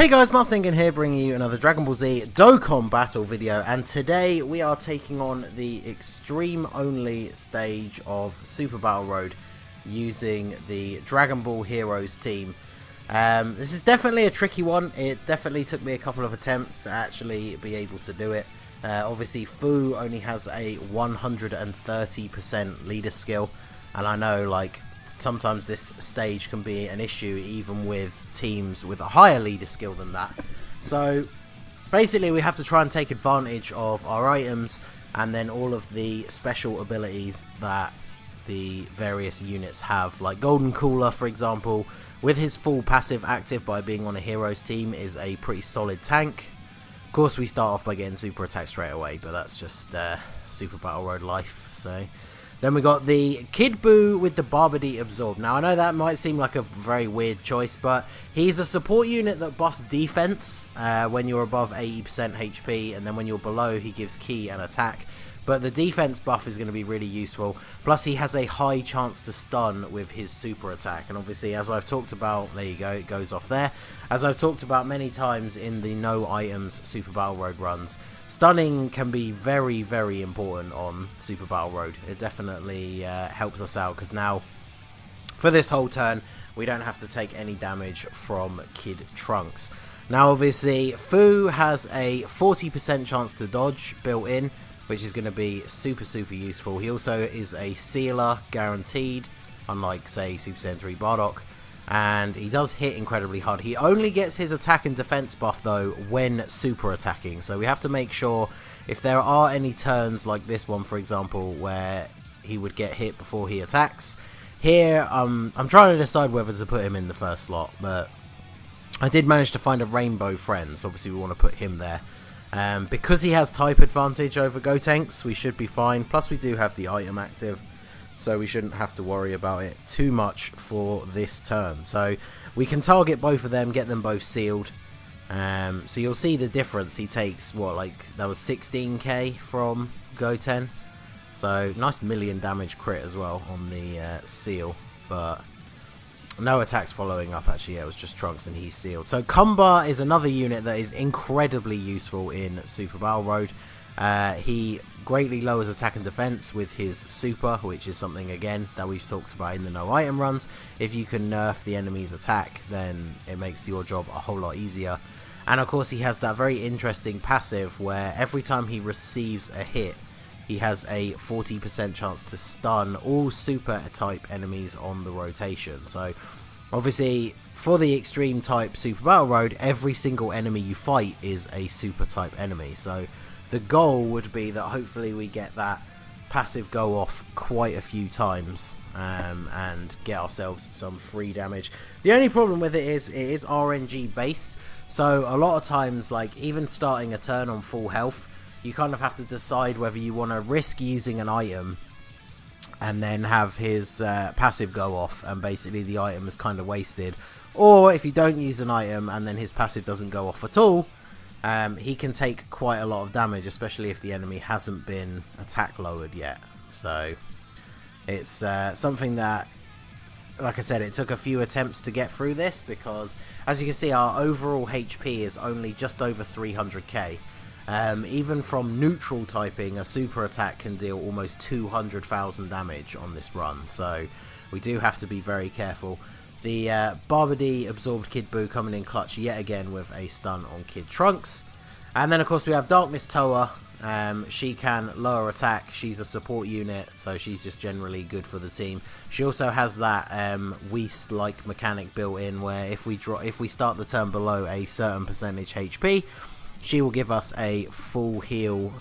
Hey guys, Ningen here, bringing you another Dragon Ball Z Dokkan battle video, and today we are taking on the extreme only stage of Super Battle Road using the Dragon Ball Heroes team. This is definitely a tricky one. It definitely took me a couple of attempts to actually be able to do it. Obviously Fu only has a 130% leader skill, and I know like sometimes this stage can be an issue even with teams with a higher leader skill than that. So basically we have to try and take advantage of our items and then all of the special abilities that the various units have, like Golden Cooler for example, with his full passive active by being on a hero's team, is a pretty solid tank. Of course we start off by getting super attack straight away, but that's just Super Battle Road life. So then we got the Kid Buu with the Barbody Absorb. Now I know that might seem like a very weird choice, but he's a support unit that buffs defense when you're above 80% HP, and then when you're below he gives ki and attack. But the defense buff is going to be really useful, plus he has a high chance to stun with his super attack, and obviously as I've talked about, there you go, it goes off there, as I've talked about many times in the no items Super Battle Road runs, stunning can be very, very important on Super Battle Road. It definitely helps us out, because now for this whole turn we don't have to take any damage from Kid Trunks. Now obviously Fu has a 40% chance to dodge built in, which is going to be super useful. He also is a sealer guaranteed, unlike say Super Saiyan 3 Bardock, and he does hit incredibly hard. He only gets his attack and defense buff though when super attacking, so we have to make sure if there are any turns like this one for example where he would get hit before he attacks. Here I'm trying to decide whether to put him in the first slot, but I did manage to find a rainbow friend, so obviously we want to put him there. Because he has type advantage over Gotenks, we should be fine. Plus we do have the item active, so we shouldn't have to worry about it too much for this turn. So we can target both of them, get them both sealed. So you'll see the difference. He takes, what, like, that was 16k from Goten. So nice million damage crit as well on the seal, but no attacks following up. Actually, yeah, it was just Trunks and he's sealed. So Kumba is another unit that is incredibly useful in Super Battle Road. He greatly lowers attack and defense with his super, which is something again that we've talked about in the no item runs. If you can nerf the enemy's attack, then it makes your job a whole lot easier. And of course he has that very interesting passive where every time he receives a hit, he has a 40% chance to stun all super type enemies on the rotation. So obviously for the extreme type Super Battle Road, every single enemy you fight is a super type enemy. So the goal would be that hopefully we get that passive go off quite a few times and get ourselves some free damage. The only problem with it is RNG based, so a lot of times, like even starting a turn on full health, you kind of have to decide whether you want to risk using an item and then have his passive go off and basically the item is kind of wasted, or if you don't use an item and then his passive doesn't go off at all, he can take quite a lot of damage, especially if the enemy hasn't been attack lowered yet. So it's something that, like I said, it took a few attempts to get through this, because as you can see our overall HP is only just over 300k. Even from neutral typing, a super attack can deal almost 200,000 damage on this run, so we do have to be very careful. The Barbody absorbed Kid Buu coming in clutch yet again with a stun on Kid Trunks. And then of course we have Darkness Toa. She can lower attack, she's a support unit, so she's just generally good for the team. She also has that Whis-like mechanic built in, where if we start the turn below a certain percentage HP, she will give us a full heal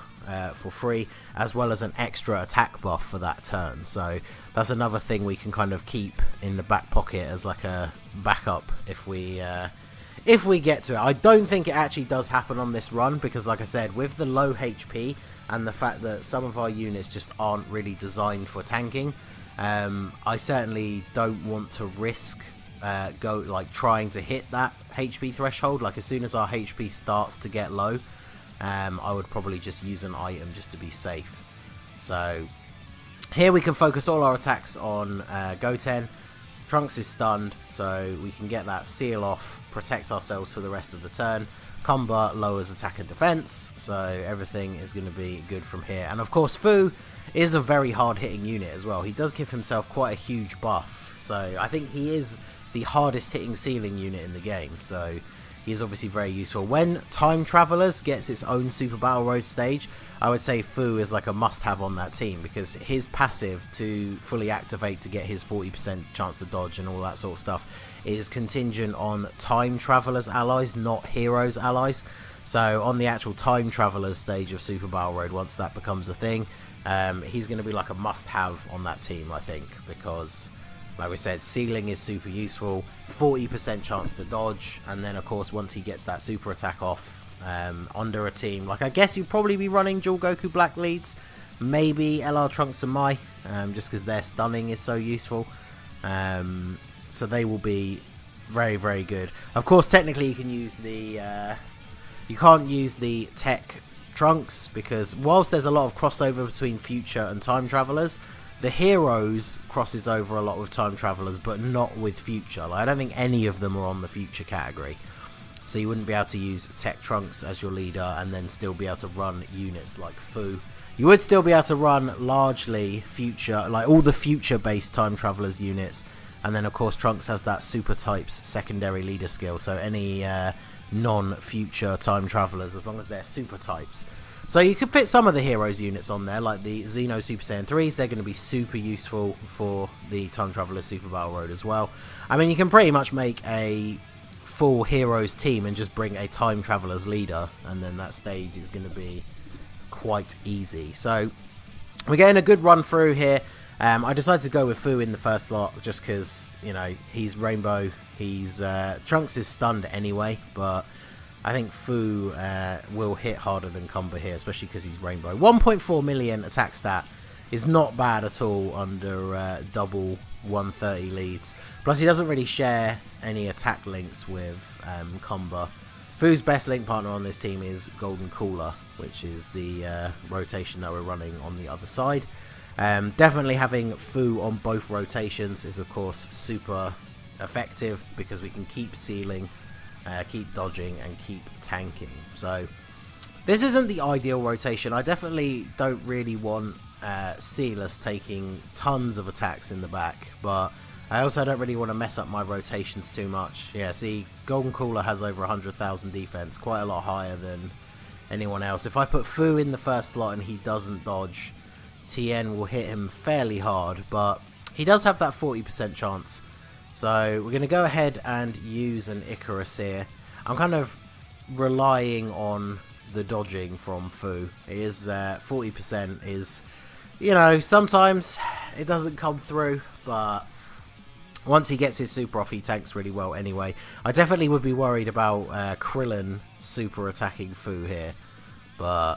for free, as well as an extra attack buff for that turn. So that's another thing we can kind of keep in the back pocket as like a backup if we get to it. I don't think it actually does happen on this run, because like I said, with the low HP and the fact that some of our units just aren't really designed for tanking, I certainly don't want to risk trying to hit that HP threshold. Like as soon as our HP starts to get low, I would probably just use an item just to be safe. So here we can focus all our attacks on Goten, Trunks is stunned, so we can get that seal off, protect ourselves for the rest of the turn. Cumber lowers attack and defense, so everything is going to be good from here. And of course, Fu is a very hard-hitting unit as well. He does give himself quite a huge buff, so I think he is the hardest-hitting sealing unit in the game, so he is obviously very useful. When Time Travelers gets its own Super Battle Road stage, I would say Fu is like a must-have on that team, because his passive to fully activate to get his 40% chance to dodge and all that sort of stuff is contingent on Time Travelers allies, not Heroes allies. So on the actual Time Travelers stage of Super Battle Road, once that becomes a thing, he's going to be like a must-have on that team, I think, because like we said, sealing is super useful, 40% chance to dodge, and then of course once he gets that super attack off under a team, like I guess you'd probably be running dual Goku Black leads, maybe LR Trunks and Mai, just because their stunning is so useful. So they will be very, very good. Of course, technically you can use the you can't use the tech Trunks, because whilst there's a lot of crossover between Future and Time Travelers, the Heroes crosses over a lot with Time Travelers, but not with Future. Like, I don't think any of them are on the Future category. So you wouldn't be able to use Tech Trunks as your leader and then still be able to run units like Fu. You would still be able to run largely Future, like all the Future-based Time Travelers units. And then, of course, Trunks has that Super Types secondary leader skill. So any non-Future Time Travelers, as long as they're Super Types. So you can fit some of the Heroes units on there, like the Xeno Super Saiyan 3s. They're going to be super useful for the Time Traveler Super Battle Road as well. I mean, you can pretty much make a full Heroes team and just bring a Time Travelers leader, and then that stage is going to be quite easy. So we're getting a good run through here. I decided to go with Fu in the first slot just because, you know, he's Rainbow. He's Trunks is stunned anyway, but I think Fu will hit harder than Cumber here, especially because he's Rainbow. 1.4 million attack stat is not bad at all under double 130 leads. Plus, he doesn't really share any attack links with Cumber. Fu's best link partner on this team is Golden Cooler, which is the rotation that we're running on the other side. Definitely having Fu on both rotations is, of course, super effective because we can keep sealing, keep dodging, and keep tanking. So this isn't the ideal rotation. I definitely don't really want Sealess taking tons of attacks in the back, but I also don't really want to mess up my rotations too much. Yeah, see, Golden Cooler has over 100,000 defense, quite a lot higher than anyone else. If I put Fu in the first slot and he doesn't dodge, Tien will hit him fairly hard, but he does have that 40% chance. So we're going to go ahead and use an Icarus here. I'm kind of relying on the dodging from Fu. It is 40% is, you know, sometimes it doesn't come through, but once he gets his super off, he tanks really well anyway. I definitely would be worried about Krillin super attacking Fu here, but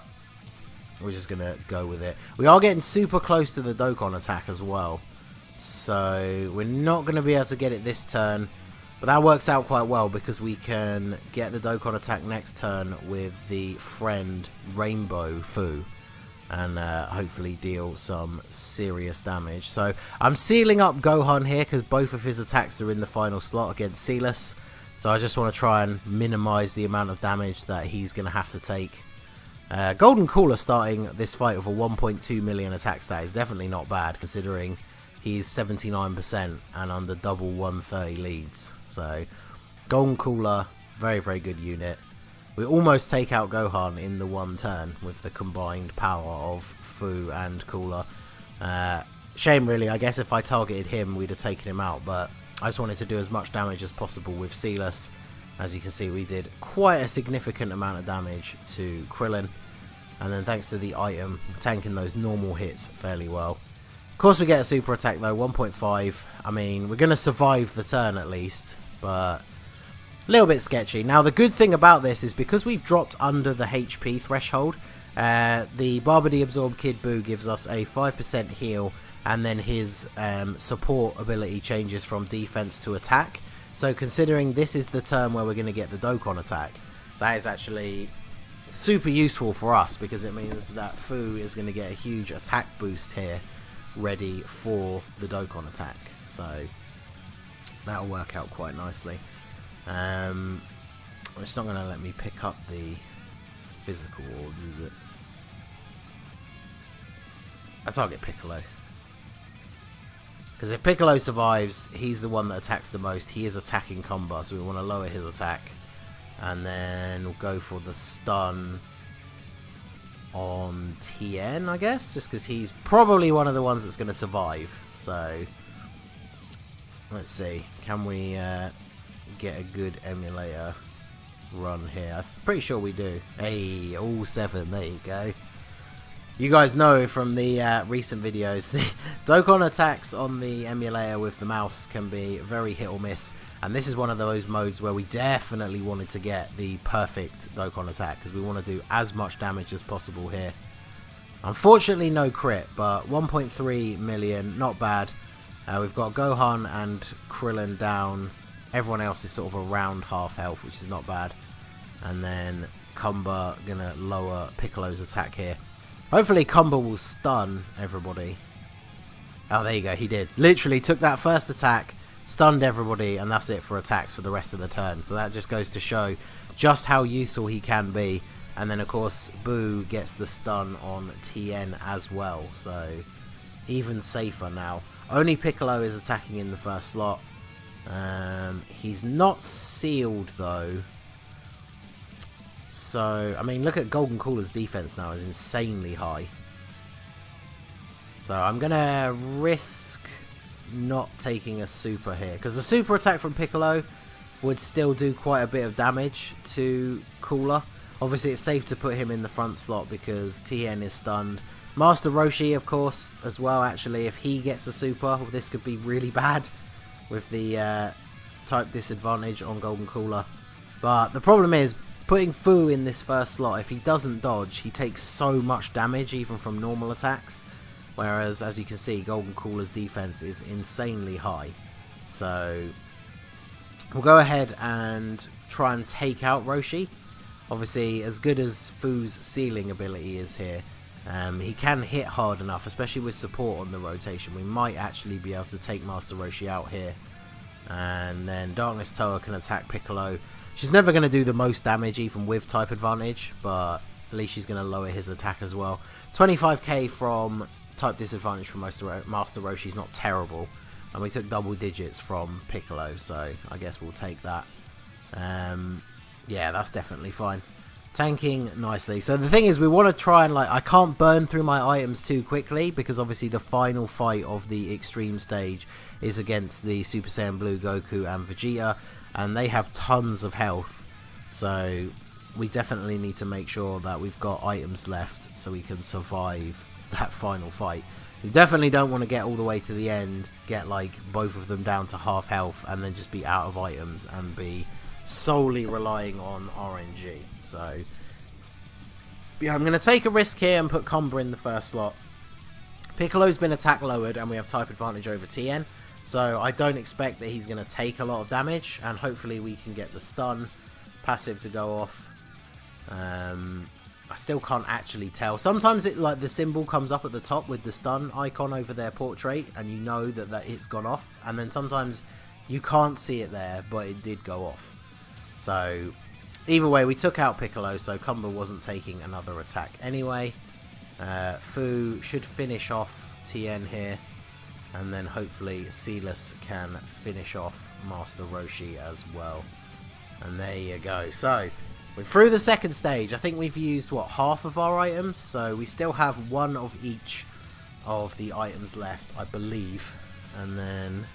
we're just going to go with it. We are getting super close to the Dokkan attack as well, so we're not going to be able to get it this turn, but that works out quite well because we can get the Dokkan attack next turn with the friend Rainbow Fu and hopefully deal some serious damage. So I'm sealing up Gohan here because both of his attacks are in the final slot against Sealess, so I just want to try and minimize the amount of damage that he's going to have to take. Golden Cooler starting this fight with a 1.2 million attack stat is definitely not bad considering he's 79% and under double 130 leads. So Golden Cooler, very, very good unit. We almost take out Gohan in the one turn with the combined power of Fu and Cooler. Shame really, I guess if I targeted him we'd have taken him out, but I just wanted to do as much damage as possible with Sealess. As you can see, we did quite a significant amount of damage to Krillin, and then thanks to the item, tanking those normal hits fairly well. Of course we get a super attack though, 1.5. I mean, we're going to survive the turn at least, but a little bit sketchy. Now the good thing about this is because we've dropped under the HP threshold, the Babidi Absorb Kid Buu gives us a 5% heal, and then his support ability changes from defense to attack. So considering this is the turn where we're going to get the Dokkan attack, that is actually super useful for us because it means that Fu is going to get a huge attack boost here ready for the Dokkan attack. So That'll work out quite nicely. It's not going to let me pick up the physical orbs, is it? I target Piccolo. Because if Piccolo survives, he's the one that attacks the most. He is attacking combo, so we want to lower his attack. And then we'll go for the stun on TN, I guess. Just because he's probably one of the ones that's going to survive. So, let's see. Can we get a good emulator run here? I'm pretty sure we do. Hey, all 7. There you go. You guys know from the recent videos, the Dokkan attacks on the emulator with the mouse can be very hit or miss, and this is one of those modes where we definitely wanted to get the perfect Dokkan attack, because we want to do as much damage as possible here. Unfortunately no crit, but 1.3 million, not bad. We've got Gohan and Krillin down, everyone else is sort of around half health, which is not bad. And then Kumba gonna lower Piccolo's attack here. Hopefully Kumba will stun everybody. Oh, there you go, he did. Literally took that first attack, stunned everybody, and that's it for attacks for the rest of the turn. So that just goes to show just how useful he can be. And then, of course, Boo gets the stun on TN as well. So, even safer now. Only Piccolo is attacking in the first slot. He's not sealed, though. So, I mean, look at Golden Cooler's defense now is insanely high. So, I'm going to risk not taking a super here. Because the super attack from Piccolo would still do quite a bit of damage to Cooler. Obviously, it's safe to put him in the front slot because TN is stunned. Master Roshi, of course, as well, actually. If he gets a super, this could be really bad with the type disadvantage on Golden Cooler. But the problem is, putting Fu in this first slot, if he doesn't dodge, he takes so much damage even from normal attacks. Whereas, as you can see, Golden Cooler's defense is insanely high. So, we'll go ahead and try and take out Roshi. Obviously, as good as Fu's sealing ability is here, he can hit hard enough, especially with support on the rotation. We might actually be able to take Master Roshi out here. And then Darkness Toa can attack Piccolo. She's never going to do the most damage, even with type advantage, but at least she's going to lower his attack as well. 25k from type disadvantage from Master Roshi is not terrible. And we took double digits from Piccolo, so I guess we'll take that. Yeah, that's definitely fine. Tanking nicely. So the thing is, we want to try and, like, I can't burn through my items too quickly, because obviously the final fight of the extreme stage is against the Super Saiyan Blue Goku and Vegeta, and they have tons of health. So we definitely need to make sure that we've got items left so we can survive that final fight. We definitely don't want to get all the way to the end, get like both of them down to half health, and then just be out of items and be solely relying on RNG. So yeah, I'm going to take a risk here and put Comba in the first slot. Piccolo's been attack lowered and we have type advantage over TN, so I don't expect that he's going to take a lot of damage, and hopefully we can get the stun passive to go off. I still can't actually tell. Sometimes it, like, the symbol comes up at the top with the stun icon over their portrait, and you know that it's gone off, and then sometimes you can't see it there, but it did go off. So either way, we took out Piccolo, so Kumba wasn't taking another attack anyway. Fu should finish off TN here, and then hopefully Silas can finish off Master Roshi as well. And there you go. So we're through the second stage. I think we've used, what, half of our items, so we still have one of each of the items left, I believe. And then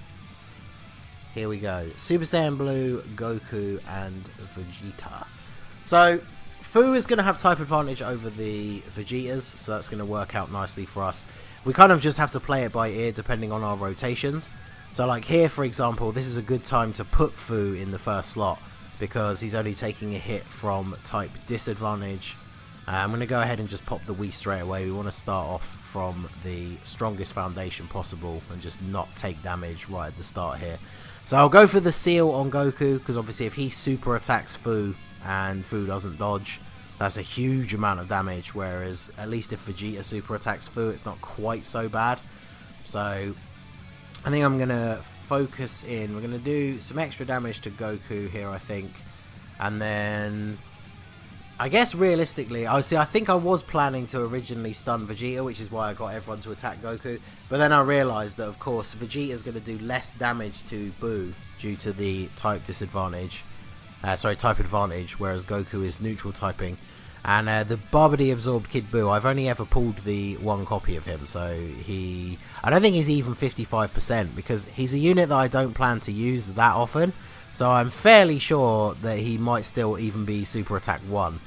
here we go. Super Saiyan Blue, Goku, and Vegeta. So Fu is going to have type advantage over the Vegetas, so that's going to work out nicely for us. We kind of just have to play it by ear depending on our rotations. So like here, for example, this is a good time to put Fu in the first slot, because he's only taking a hit from type disadvantage. I'm going to go ahead and just pop the Wii straight away. We want to start off from the strongest foundation possible and just not take damage right at the start here. So I'll go for the seal on Goku, because obviously if he super attacks Fu and Fu doesn't dodge, that's a huge amount of damage, whereas at least if Vegeta super attacks Fu, it's not quite so bad. So I think I'm going to focus in. We're going to do some extra damage to Goku here, I think. And then, I guess realistically, I think I was planning to originally stun Vegeta, which is why I got everyone to attack Goku. But then I realised that, of course, Vegeta's going to do less damage to Buu due to the type disadvantage. Type advantage, whereas Goku is neutral typing. And the Barbary absorbed Kid Buu, I've only ever pulled the one copy of him, so I don't think he's even 55%, because he's a unit that I don't plan to use that often, so I'm fairly sure that he might still even be Super Attack 1.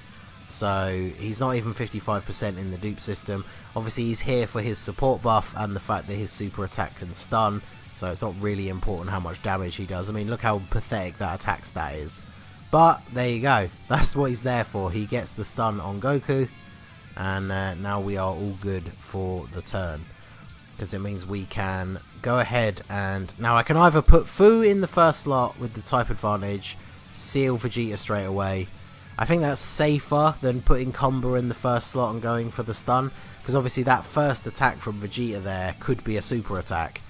So he's not even 55% in the dupe system. Obviously he's here for his support buff and the fact that his Super Attack can stun, so it's not really important how much damage he does. I mean, look how pathetic that attack stat is. But there you go, that's what he's there for. He gets the stun on Goku, and now we are all good for the turn, because it means we can go ahead and now I can either put Fu in the first slot with the type advantage, seal Vegeta straight away. I think that's safer than putting Comba in the first slot and going for the stun, because obviously that first attack from Vegeta there could be a super attack,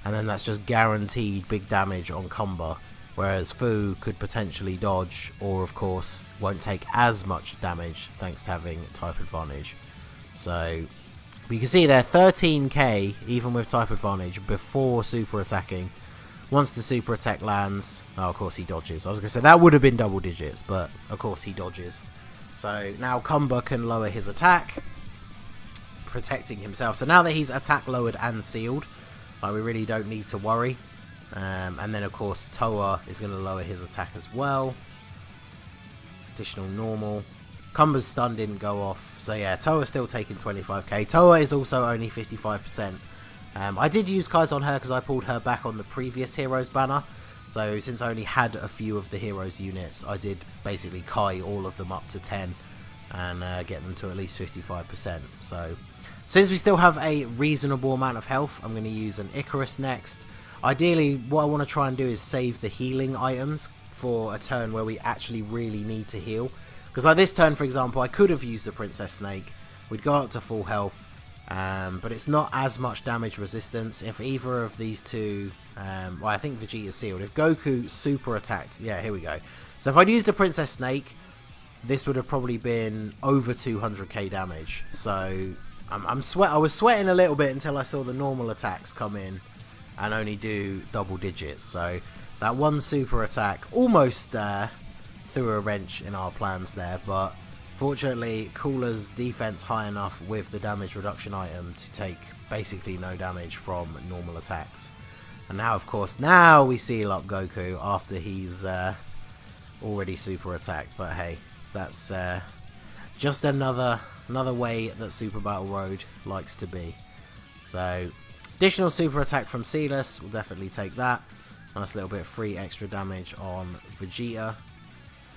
and then that's just guaranteed big damage on Comba. Whereas Fu could potentially dodge, or of course won't take as much damage thanks to having type advantage. So you can see there 13k even with type advantage before super attacking. Once the super attack lands, oh, of course he dodges. I was going to say that would have been double digits, but of course he dodges. So now Comba can lower his attack, protecting himself. So now that he's attack lowered and sealed, we really don't need to worry. And then of course Toa is going to lower his attack as well. Additional normal. Comba's stun didn't go off, so yeah, Toa's still taking 25k. Toa is also only 55%. I did use Kai's on her because I pulled her back on the previous Heroes banner. So since I only had a few of the Heroes units, I did basically Kai all of them up to 10 and get them to at least 55%. So since we still have a reasonable amount of health, I'm going to use an Icarus next. Ideally, what I want to try and do is save the healing items for a turn where we actually really need to heal. Because like this turn, for example, I could have used the Princess Snake. We'd go up to full health, but it's not as much damage resistance. If either of these two, well, I think Vegeta's sealed. If Goku super attacked, yeah, here we go. So if I'd used the Princess Snake, this would have probably been over 200k damage. So I was sweating a little bit until I saw the normal attacks come in and only do double digits. So that one super attack almost threw a wrench in our plans there, but fortunately Cooler's defense high enough with the damage reduction item to take basically no damage from normal attacks. And now of course, now we seal up Goku after he's already super attacked. But hey, that's just another way that Super Battle Road likes to be. So additional super attack from Sealess, we'll definitely take that. Nice little bit of free extra damage on Vegeta.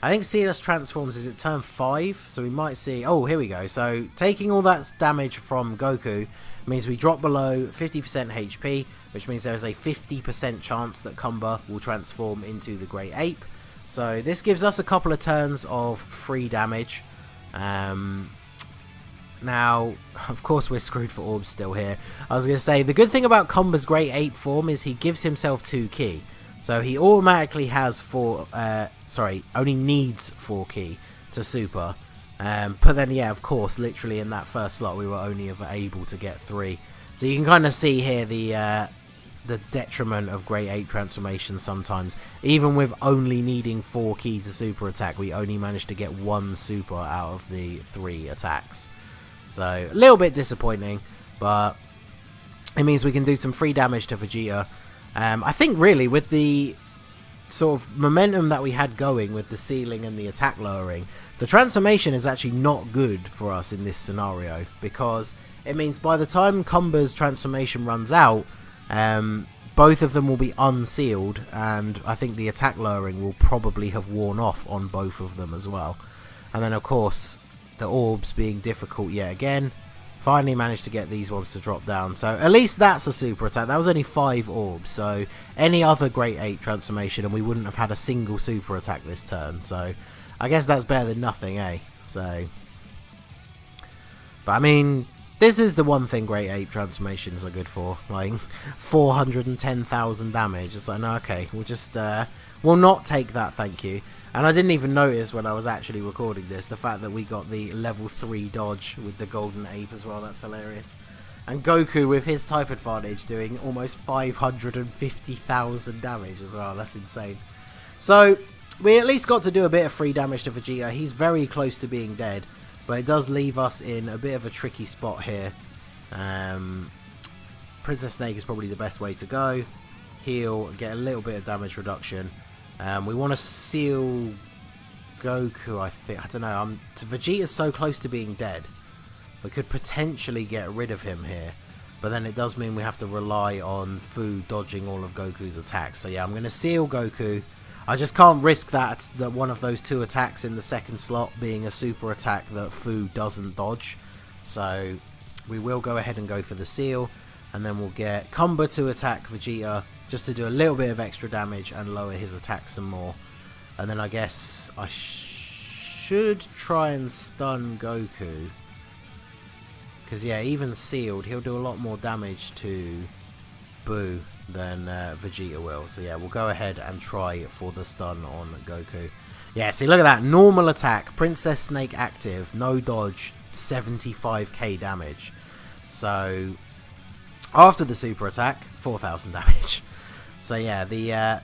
I think Sealess transforms is at turn 5, so we might see... Oh, here we go. So taking all that damage from Goku means we drop below 50% HP, which means there is a 50% chance that Comba will transform into the Great Ape. So this gives us a couple of turns of free damage. Now, of course, we're screwed for orbs still here. I was going to say, the good thing about Comba's Great Ape form is he gives himself 2 ki. So he automatically has only needs 4 ki to super. But then, yeah, of course, literally in that first slot, we were only ever able to get 3. So you can kind of see here the detriment of Great Ape transformation sometimes. Even with only needing 4 ki to super attack, we only managed to get 1 super out of the 3 attacks. So, a little bit disappointing, but it means we can do some free damage to Vegeta. I think really with the sort of momentum that we had going with the sealing and the attack lowering, the transformation is actually not good for us in this scenario, because it means by the time Comba's transformation runs out, both of them will be unsealed, and I think the attack lowering will probably have worn off on both of them as well. And then of course, the orbs being difficult yet again, finally managed to get these ones to drop down. So at least that's a super attack. That was only 5 orbs, so any other Great Ape transformation and we wouldn't have had a single super attack this turn. So I guess that's better than nothing, eh? So, but I mean, This is the one thing Great Ape transformations are good for, like 410,000 damage. It's like, no, okay, we'll just, we'll not take that, thank you. And I didn't even notice when I was actually recording this, the fact that we got the level 3 dodge with the Golden Ape as well. That's hilarious. And Goku with his type advantage doing almost 550,000 damage as well. That's insane. So, we at least got to do a bit of free damage to Vegeta. He's very close to being dead. But it does leave us in a bit of a tricky spot here. Princess Snake is probably the best way to go. Heal, get a little bit of damage reduction. We want to seal Goku, I think. I don't know. Vegeta's so close to being dead. We could potentially get rid of him here. But then it does mean we have to rely on Fu dodging all of Goku's attacks. So yeah, I'm going to seal Goku. I just can't risk that one of those 2 attacks in the second slot being a super attack that Fu doesn't dodge. So we will go ahead and go for the seal, and then we'll get Kumba to attack Vegeta just to do a little bit of extra damage and lower his attack some more. And then I guess I should try and stun Goku, because yeah, even sealed he'll do a lot more damage to Boo than Vegeta will. So yeah, we'll go ahead and try for the stun on Goku. Yeah, see, look at that. Normal attack, Princess Snake active, no dodge, 75k damage. So after the super attack, 4,000 damage. So yeah, the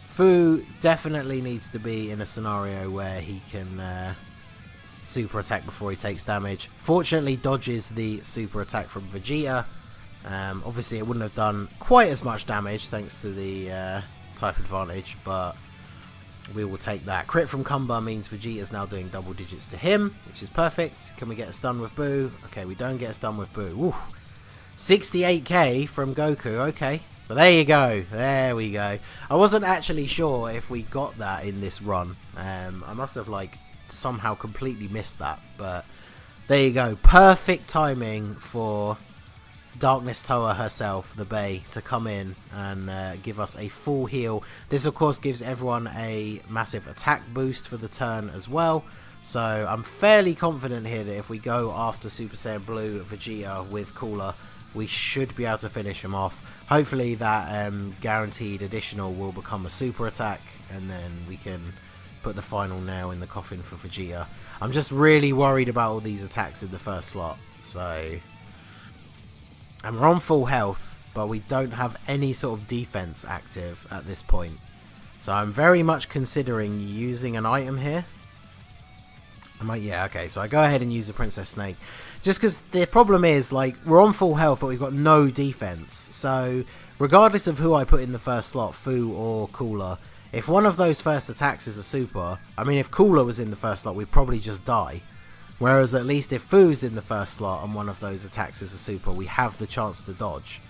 Fu definitely needs to be in a scenario where he can super attack before he takes damage. Fortunately, dodges the super attack from Vegeta. Obviously it wouldn't have done quite as much damage thanks to the type advantage, but we will take that. Crit from Kumba means Vegeta's now doing double digits to him, which is perfect. Can we get a stun with Boo? Okay, we don't get a stun with Boo. Woo. 68k from Goku, okay. But there you go, there we go. I wasn't actually sure if we got that in this run. I must have like somehow completely missed that, but there you go. Perfect timing for Darkness Toa herself, the Bae, to come in and give us a full heal. This of course gives everyone a massive attack boost for the turn as well. So I'm fairly confident here that if we go after Super Saiyan Blue Vegeta with Cooler, we should be able to finish him off. Hopefully that guaranteed additional will become a super attack, and then we can put the final nail in the coffin for Vegeta. I'm just really worried about all these attacks in the first slot. So, and we're on full health, but we don't have any sort of defense active at this point. So I'm very much considering using an item here. Yeah, okay, so I go ahead and use the Princess Snake. Just because the problem is, like, we're on full health, but we've got no defense. So, regardless of who I put in the first slot, Fu or Cooler, if one of those first attacks is a super, I mean, if Cooler was in the first slot, we'd probably just die. Whereas at least if Fu's in the first slot and one of those attacks is a super, we have the chance to dodge.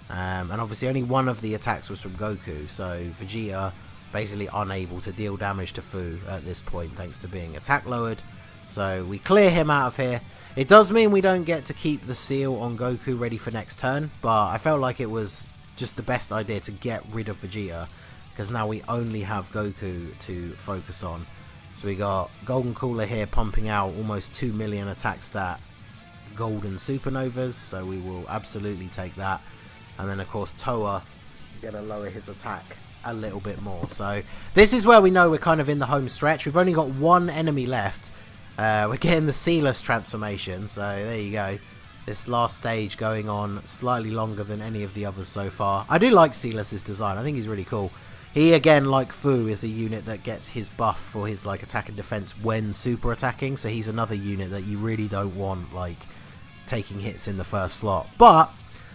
And obviously only one of the attacks was from Goku, so Vegeta basically unable to deal damage to Fu at this point thanks to being attack lowered. So we clear him out of here. It does mean we don't get to keep the seal on Goku ready for next turn, but I felt like it was just the best idea to get rid of Vegeta, because now we only have Goku to focus on. So we got Golden Cooler here pumping out almost 2 million attack stat golden supernovas, so we will absolutely take that. And then of course Toa gonna lower his attack a little bit more. So this is where we know we're kind of in the home stretch. We've only got one enemy left. We're getting the Sealess transformation, so there you go. This last stage going on slightly longer than any of the others so far. I do like Sealess's design. I think he's really cool. He, again, like Fu, is a unit that gets his buff for his like attack and defense when super attacking, so he's another unit that you really don't want like taking hits in the first slot. But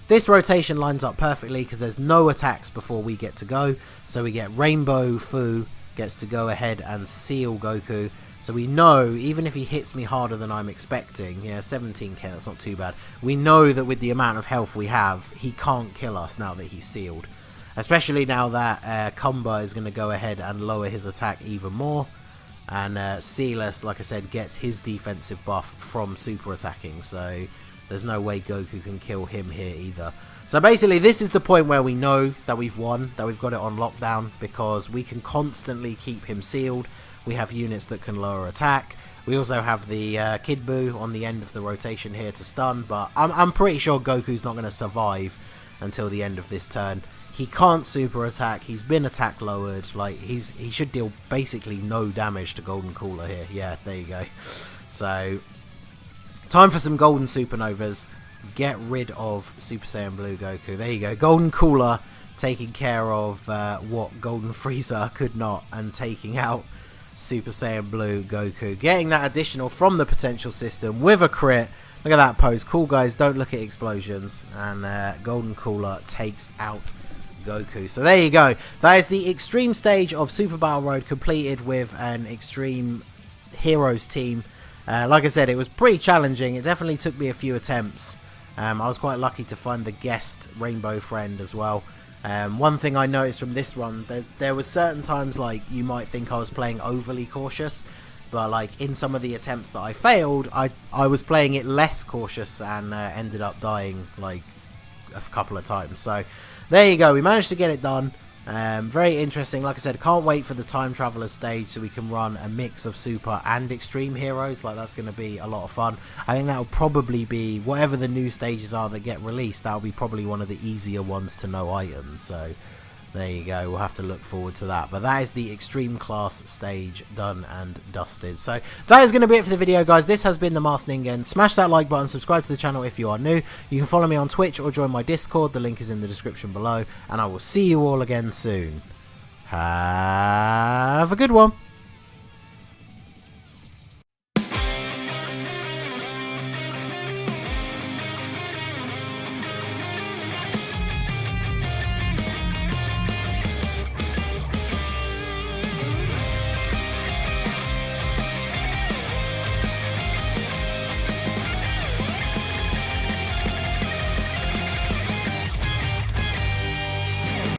this rotation lines up perfectly because there's no attacks before we get to go, so we get Rainbow Fu gets to go ahead and seal Goku. So we know, even if he hits me harder than I'm expecting, yeah, 17k, that's not too bad. We know that with the amount of health we have, he can't kill us now that he's sealed. Especially now that Kumba is going to go ahead and lower his attack even more. And Sealess, like I said, gets his defensive buff from super attacking. So there's no way Goku can kill him here either. So basically this is the point where we know that we've won, that we've got it on lockdown, because we can constantly keep him sealed. We have units that can lower attack. We also have the Kid Buu on the end of the rotation here to stun, but I'm pretty sure Goku's not going to survive until the end of this turn. He can't super attack. He's been attack lowered. Like he should deal basically no damage to Golden Cooler here. Yeah, there you go. So time for some Golden Supernovas. Get rid of Super Saiyan Blue Goku. There you go. Golden Cooler taking care of what Golden Frieza could not, and taking out Super Saiyan Blue Goku. Getting that additional from the potential system with a crit. Look at that pose. Cool guys, don't look at explosions. And Golden Cooler takes out Goku. So there you go. That is the extreme stage of Super Battle Road completed with an extreme heroes team. Like I said, it was pretty challenging. It definitely took me a few attempts. I was quite lucky to find the guest rainbow friend as well. One thing I noticed from this one, there was certain times like you might think I was playing overly cautious, but like in some of the attempts that I failed, I was playing it less cautious and ended up dying like a couple of times. So there you go, we managed to get it done. Very interesting. Like I said, can't wait for the Time Traveler stage so we can run a mix of super and extreme heroes. Like, that's going to be a lot of fun. I think that will probably be, whatever the new stages are that get released, that will be probably one of the easier ones to know items. So there you go, we'll have to look forward to that. But that is the extreme class stage done and dusted. So that is going to be it for the video, guys. This has been the Masked Ningen. Smash that like button, subscribe to the channel if you are new. You can follow me on Twitch or join my Discord. The link is in the description below. And I will see you all again soon. Have a good one.